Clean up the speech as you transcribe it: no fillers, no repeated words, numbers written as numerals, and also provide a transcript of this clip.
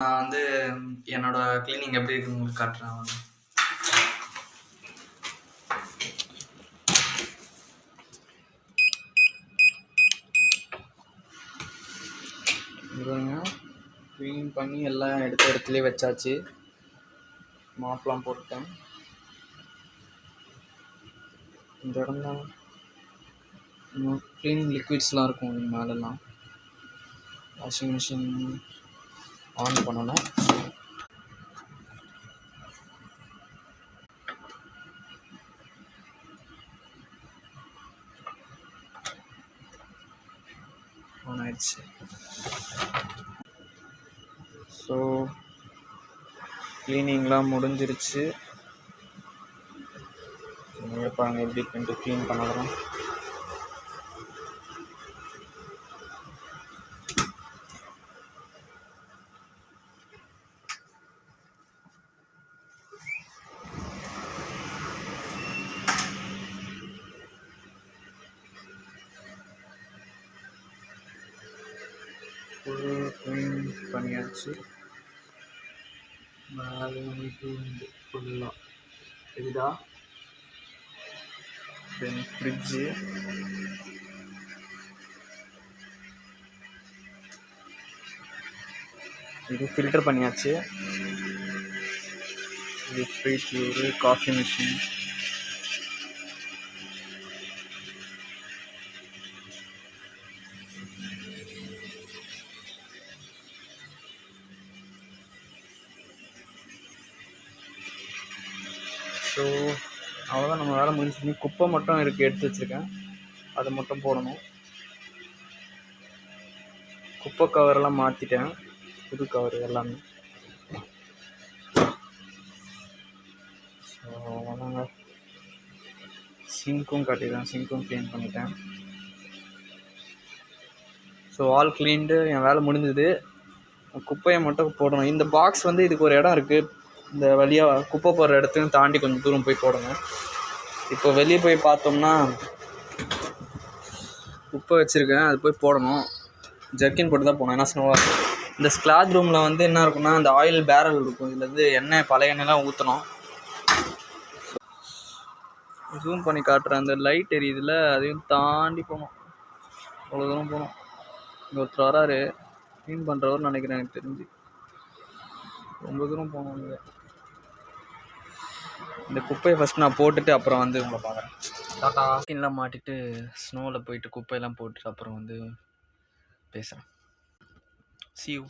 நான் வந்து என்னோட கிளீனிங் எப்படி இருக்குன்னு உங்களுக்கு காட்டுறேன் வாங்க. க்ளீன் பண்ணி எல்லாம் எடுத்த இடத்துலயே வச்சாச்சு. மாப்லாம் போட்டேன். இந்த இடம் தான் க்ளீனிங் லிக்விட்ஸ்லாம் இருக்கும். இது மேலெல்லாம் வாஷிங் மிஷின் ஆன் பண்ணணும். ஆன் ஆயிடுச்சு. ஸோ க்ளீனிங்லாம் முடிஞ்சிருச்சு. பாருங்க எப்படி பண்ணிட்டு க்ளீன் பண்ணலாம். ஃபுல் க்ளீன் பண்ணியாச்சு. மேலே ஃபுல்லாக இதுதா. தென் ஃப்ரிட்ஜு, இது ஃபில்டர் பண்ணியாச்சு. இது ஃப்ரிட்ஜ், ஒரு காஃபி மிஷின், ஸோ அவ்வளோதான். நம்ம வேலை முடிஞ்சுன்னு குப்பை மட்டும் எடுத்து வச்சுருக்கேன். அதை மட்டும் போடணும். குப்பை கவரெல்லாம் மாற்றிட்டேன், புது கவர் எல்லாமே. ஸோ அவ்வளோதாங்க. சிங்க்கும் கட்டிட்டேன், சிங்க்கும் க்ளீன் பண்ணிட்டேன். So all cleaned. என் வேலை முடிஞ்சுது. குப்பையை மட்டும் போடணும். இந்த பாக்ஸ் வந்து இதுக்கு ஒரு இடம் இருக்குது. இந்த வழியாக குப்பை போடுற இடத்தையும் தாண்டி கொஞ்சம் தூரம் போய் போடணும். இப்போ வெளியே போய் பார்த்தோம்னா குப்பை வச்சுருக்கேன், அது போய் போடணும். ஜர்க்கின் போட்டு தான் போகணும், ஏன்னா ஸ்னோவாக இருக்கும். இந்த ஸ்க்ளாத் ரூமில் வந்து என்ன இருக்குன்னா, இந்த ஆயில் பேரல் இருக்கும். இதில் வந்து எண்ணெய், பழைய எண்ணெய்லாம் ஊற்றணும். ஜூம் பண்ணி காட்டுறேன். அந்த லைட் எரியுதுல, அதையும் தாண்டி போகணும். அவ்வளோ தூரம் போகணும். இங்கே ஒருத்தர் வராரு, க்ளீன் பண்ணுறவர்னு நினைக்கிறேன். எனக்கு தெரிஞ்சு ரொம்ப தூரம் போகணும். இங்கே இந்த குப்பையை ஃபஸ்ட் நான் போட்டுட்டு அப்புறம் வந்து உங்களை பார்க்குறேன். டாட்டா. ஸ்கின்லாம் மாட்டிட்டு ஸ்னோவில் போயிட்டு குப்பையெல்லாம் போட்டுட்டு அப்புறம் வந்து பேசுகிறேன். See you.